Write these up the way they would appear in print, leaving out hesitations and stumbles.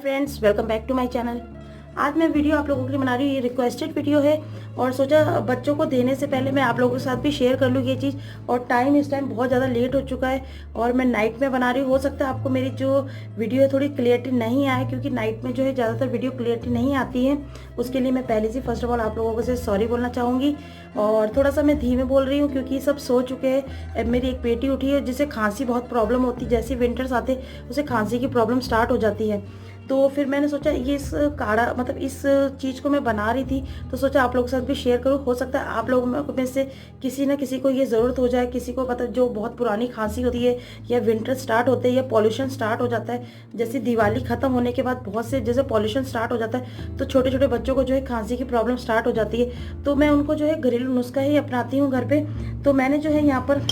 Friends, welcome back to my channel. आज मैं video आप लोगों के लिए बना रही हूँ। ये रिक्वेस्टेड वीडियो है और सोचा बच्चों को देने से पहले मैं आप लोगों के साथ भी शेयर कर लूँ ये चीज़। और टाइम इस टाइम बहुत ज़्यादा लेट हो चुका है और मैं नाइट में बना रही हूँ। हो सकता है आपको मेरी जो वीडियो है थोड़ी क्लियरिटी नहीं आए, क्योंकि नाइट में जो है ज़्यादातर वीडियो क्लियरिटी नहीं आती है। उसके लिए मैं पहले से फर्स्ट ऑफ ऑल आप लोगों को से सॉरी बोलना चाहूँगी। और थोड़ा सा मैं धीमे बोल रही हूँ क्योंकि सब सो चुके हैं। मेरी एक बेटी उठी है जिसे खांसी बहुत प्रॉब्लम होती है, जैसे विंटर्स आते उसे खांसी की प्रॉब्लम स्टार्ट हो जाती है। तो फिर मैंने सोचा ये इस काढ़ा मतलब इस चीज़ को मैं बना रही थी तो सोचा आप लोगों के साथ भी शेयर करूँ। हो सकता है आप लोगों में से किसी न किसी को ये ज़रूरत हो जाए, किसी को मतलब जो बहुत पुरानी खांसी होती है या विंटर स्टार्ट होते हैं या पॉल्यूशन स्टार्ट हो जाता है। जैसे दिवाली ख़त्म होने के बाद बहुत से जैसे पॉल्यूशन स्टार्ट हो जाता है तो छोटे छोटे बच्चों को जो है खांसी की प्रॉब्लम स्टार्ट हो जाती है। तो मैं उनको जो है घरेलू नुस्खा ही अपनाती हूँ घर पर। तो मैंने जो है यहाँ पर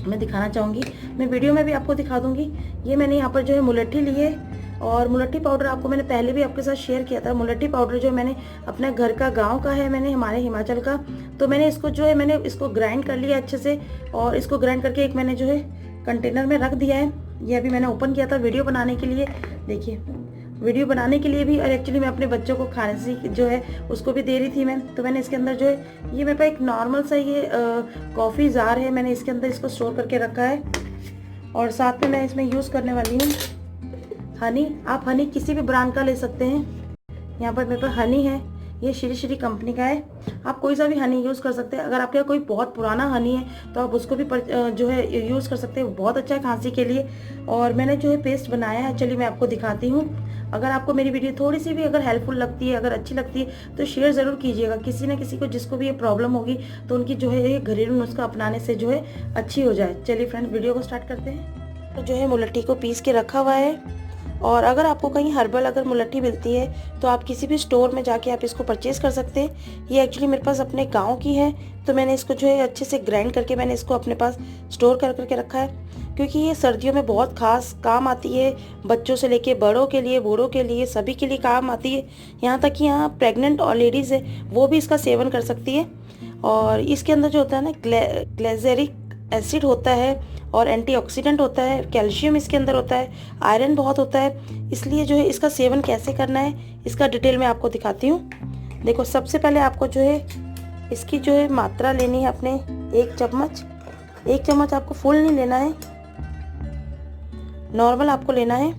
मैं दिखाना चाहूँगी, मैं वीडियो में भी आपको दिखा दूँगी। ये मैंने यहाँ पर जो है मुलट्ठी ली है और मुलट्ठी पाउडर आपको मैंने पहले भी आपके साथ शेयर किया था। मुलट्ठी पाउडर जो मैंने अपने घर का गांव का है, मैंने हमारे हिमाचल का। तो मैंने इसको जो है मैंने इसको ग्राइंड कर लिया अच्छे से और इसको ग्राइंड करके एक मैंने जो है कंटेनर में रख दिया है। ये अभी मैंने ओपन किया था वीडियो बनाने के लिए। देखिए वीडियो बनाने के लिए भी, और एक्चुअली मैं अपने बच्चों को खाने से जो है उसको भी दे रही थी मैं। तो मैंने इसके अंदर जो है ये मेरे पास एक नॉर्मल सा ये कॉफ़ी जार है, मैंने इसके अंदर इसको स्टोर करके रखा है। और साथ में मैं इसमें यूज़ करने वाली हूँ हनी। आप हनी किसी भी ब्रांड का ले सकते हैं। यहाँ पर मेरे पास हनी है, ये श्री श्री कंपनी का है। आप कोई सा भी हनी यूज़ कर सकते हैं। अगर आपके कोई बहुत पुराना हनी है तो आप उसको भी जो है यूज़ कर सकते हैं, बहुत अच्छा है खांसी के लिए। और मैंने जो है पेस्ट बनाया है, चलिए मैं आपको दिखाती हूँ। अगर आपको मेरी वीडियो थोड़ी सी भी अगर हेल्पफुल लगती है, अगर अच्छी लगती है तो शेयर ज़रूर कीजिएगा। किसी न किसी को जिसको भी ये प्रॉब्लम होगी तो उनकी जो है ये घरेलू नुस्खा अपनाने से जो है अच्छी हो जाए। चलिए फ्रेंड्स वीडियो को स्टार्ट करते हैं। तो जो है मुलट्ठी को पीस के रखा हुआ है। और अगर आपको कहीं हर्बल अगर मुलट्ठी मिलती है तो आप किसी भी स्टोर में जाके आप इसको परचेज कर सकते हैं। ये एक्चुअली मेरे पास अपने गांव की है, तो मैंने इसको जो है अच्छे से ग्राइंड करके मैंने इसको अपने पास स्टोर कर करके रखा है, क्योंकि ये सर्दियों में बहुत खास काम आती है। बच्चों से लेके बड़ों के लिए, बूढ़ों के लिए, सभी के लिए काम आती है। यहाँ तक कि यहाँ प्रेग्नेंट और लेडीज़ है वो भी इसका सेवन कर सकती है। और इसके अंदर जो होता है ना ग्लेजेरिक एसिड होता है और एंटीऑक्सीडेंट होता है, कैल्शियम इसके अंदर होता है, आयरन बहुत होता है। इसलिए जो है इसका सेवन कैसे करना है इसका डिटेल में आपको दिखाती हूँ। देखो सबसे पहले आपको जो है इसकी जो है मात्रा लेनी है अपने 1 चम्मच। 1 चम्मच आपको फुल नहीं लेना है, नॉर्मल आपको लेना है।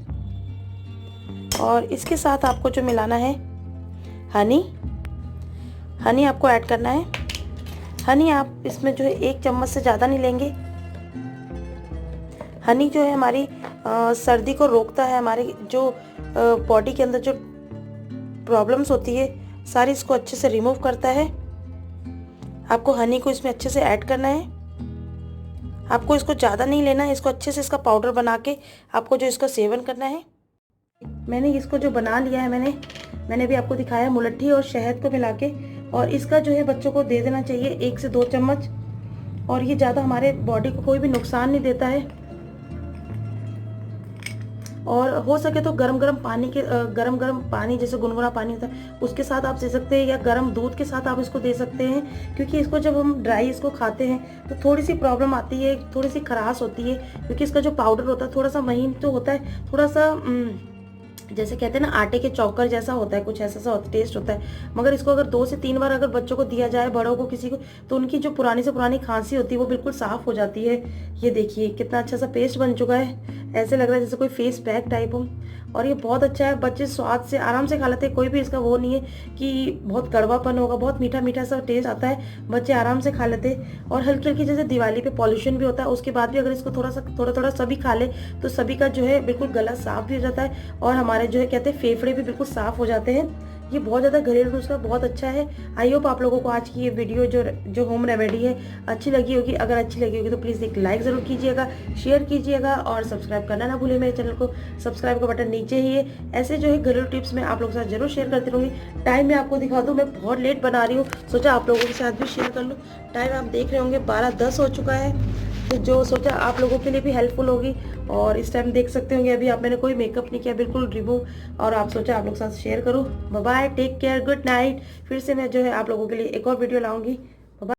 और इसके साथ आपको जो मिलाना है हनी। हनी आपको ऐड करना है। हनी आप इसमें जो है 1 चम्मच से ज़्यादा नहीं लेंगे। हनी जो है हमारी सर्दी को रोकता है, हमारे जो बॉडी के अंदर जो प्रॉब्लम्स होती है सारी इसको अच्छे से रिमूव करता है। आपको हनी को इसमें अच्छे से ऐड करना है। आपको इसको ज़्यादा नहीं लेना है, इसको अच्छे से इसका पाउडर बना के आपको जो इसका सेवन करना है। मैंने इसको जो बना लिया है मैंने भी आपको दिखाया मुलट्ठी और शहद को मिला के। और इसका जो है बच्चों को दे देना चाहिए 1 से 2 चम्मच। और ये ज़्यादा हमारे बॉडी को कोई भी नुकसान नहीं देता है। और हो सके तो गरम गरम पानी जैसे गुनगुना पानी होता है उसके साथ आप दे सकते हैं, या गरम दूध के साथ आप इसको दे सकते हैं। क्योंकि इसको जब हम ड्राई इसको खाते हैं तो थोड़ी सी प्रॉब्लम आती है, थोड़ी सी खराश होती है, क्योंकि इसका जो पाउडर होता है थोड़ा सा महीन तो होता है, थोड़ा सा जैसे कहते हैं ना आटे के चौकर जैसा होता है, कुछ ऐसा सा टेस्ट होता है। मगर इसको अगर 2 से 3 बार अगर बच्चों को दिया जाए, बड़ों को, किसी को, तो उनकी जो पुरानी से पुरानी खांसी होती है वो बिल्कुल साफ हो जाती है। ये देखिए कितना अच्छा सा पेस्ट बन चुका है, ऐसे लग रहा है जैसे कोई फेस पैक टाइप हो। और ये बहुत अच्छा है, बच्चे स्वाद से आराम से खा लेते हैं। कोई भी इसका वो नहीं है कि बहुत कड़वापन होगा, बहुत मीठा मीठा सा टेस्ट आता है, बच्चे आराम से खा लेते हैं। और हल्की हल्की जैसे दिवाली पे पॉल्यूशन भी होता है उसके बाद भी अगर इसको थोड़ा थोड़ा सभी खा ले तो सभी का जो है बिल्कुल गला साफ भी हो जाता है और हमारे जो है कहते हैं फेफड़े भी बिल्कुल साफ हो जाते हैं। ये बहुत ज़्यादा घरेलू नुस्खा बहुत अच्छा है। आई होप आप लोगों को आज की ये वीडियो जो होम रेमेडी है अच्छी लगी होगी। अगर अच्छी लगी होगी तो प्लीज़ एक लाइक ज़रूर कीजिएगा, शेयर कीजिएगा और सब्सक्राइब करना ना भूलिए मेरे चैनल को। सब्सक्राइब का बटन नीचे ही है। ऐसे जो है घरेलू टिप्स मैं आप लोगों के साथ जरूर शेयर करती रहूँगी। टाइम मैं आपको दिखा दूँ, मैं बहुत लेट बना रही हूँ, सोचा आप लोगों के साथ भी शेयर कर लूँ। टाइम आप देख रहे होंगे 12:10 हो चुका है, तो जो सोचा आप लोगों के लिए भी हेल्पफुल होगी। और इस टाइम देख सकते होंगे अभी आप मैंने कोई मेकअप नहीं किया, बिल्कुल रिमूव। और आप सोचा आप लोग के साथ शेयर करूँ। Bye bye, take care, good night. फिर से मैं जो है आप लोगों के लिए एक और वीडियो लाऊंगी।